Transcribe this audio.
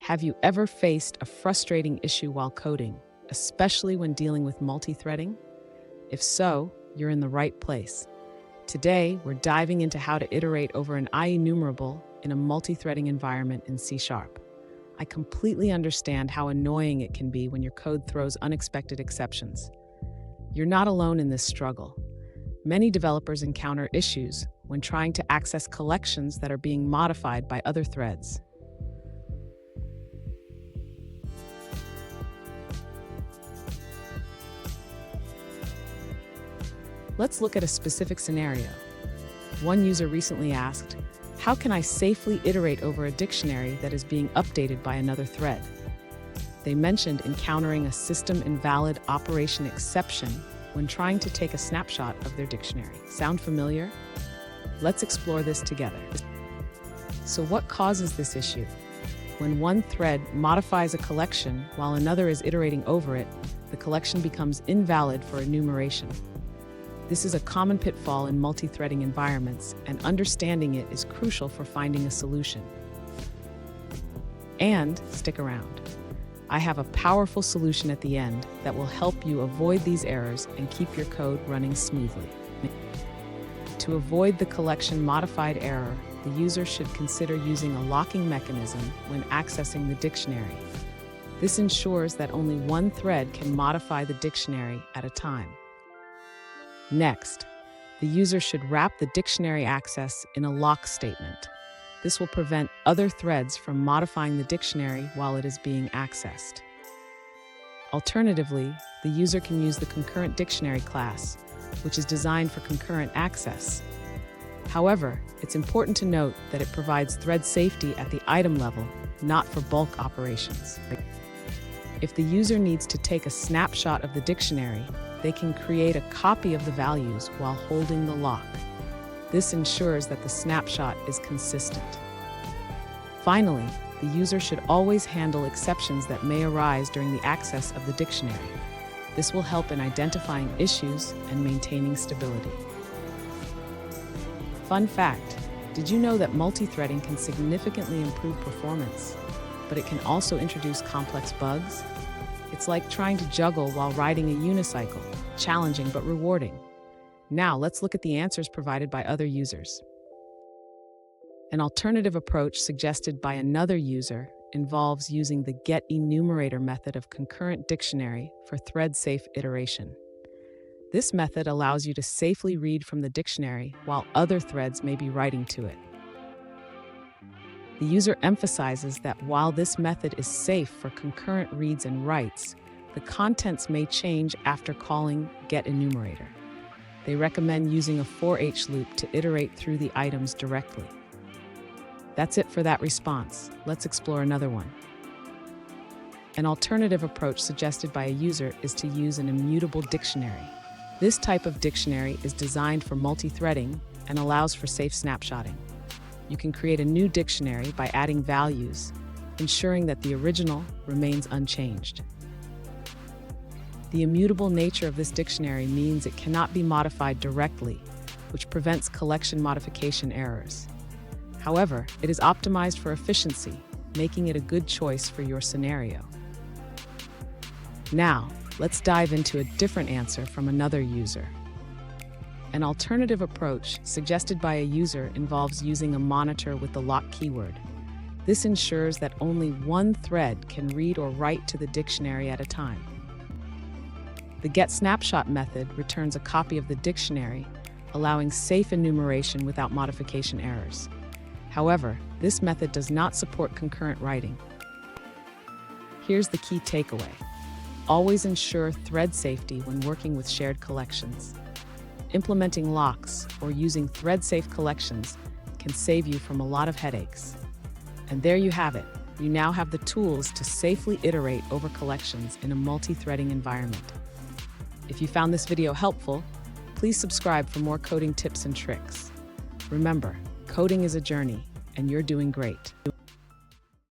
Have you ever faced a frustrating issue while coding, especially when dealing with multi-threading? If so, you're in the right place. Today, we're diving into how to iterate over an IEnumerable in a multi-threading environment in C#. I completely understand how annoying it can be when your code throws unexpected exceptions. You're not alone in this struggle. Many developers encounter issues when trying to access collections that are being modified by other threads. Let's look at a specific scenario. One user recently asked, how can I safely iterate over a dictionary that is being updated by another thread? They mentioned encountering a system invalid operation exception when trying to take a snapshot of their dictionary. Sound familiar? Let's explore this together. So what causes this issue? When one thread modifies a collection while another is iterating over it, the collection becomes invalid for enumeration. This is a common pitfall in multi-threading environments, and understanding it is crucial for finding a solution. And stick around. I have a powerful solution at the end that will help you avoid these errors and keep your code running smoothly. To avoid the collection modified error, the user should consider using a locking mechanism when accessing the dictionary. This ensures that only one thread can modify the dictionary at a time. Next, the user should wrap the dictionary access in a lock statement. This will prevent other threads from modifying the dictionary while it is being accessed. Alternatively, the user can use the concurrent dictionary class, which is designed for concurrent access. However, it's important to note that it provides thread safety at the item level, not for bulk operations. If the user needs to take a snapshot of the dictionary, they can create a copy of the values while holding the lock. This ensures that the snapshot is consistent. Finally, the user should always handle exceptions that may arise during the access of the dictionary. This will help in identifying issues and maintaining stability. Fun fact, did you know that multi-threading can significantly improve performance, but it can also introduce complex bugs? It's like trying to juggle while riding a unicycle, challenging but rewarding. Now let's look at the answers provided by other users. An alternative approach suggested by another user involves using the getEnumerator method of concurrent dictionary for thread-safe iteration. This method allows you to safely read from the dictionary while other threads may be writing to it. The user emphasizes that while this method is safe for concurrent reads and writes, the contents may change after calling getEnumerator. They recommend using a for-each loop to iterate through the items directly. That's it for that response. Let's explore another one. An alternative approach suggested by a user is to use an immutable dictionary. This type of dictionary is designed for multi-threading and allows for safe snapshotting. You can create a new dictionary by adding values, ensuring that the original remains unchanged. The immutable nature of this dictionary means it cannot be modified directly, which prevents collection modification errors. However, it is optimized for efficiency, making it a good choice for your scenario. Now, let's dive into a different answer from another user. An alternative approach suggested by a user involves using a monitor with the lock keyword. This ensures that only one thread can read or write to the dictionary at a time. The getSnapshot method returns a copy of the dictionary, allowing safe enumeration without modification errors. However, this method does not support concurrent writing. Here's the key takeaway. Always ensure thread safety when working with shared collections. Implementing locks or using thread-safe collections can save you from a lot of headaches. And there you have it. You now have the tools to safely iterate over collections in a multi-threading environment. If you found this video helpful, please subscribe for more coding tips and tricks. Remember, coding is a journey, and you're doing great.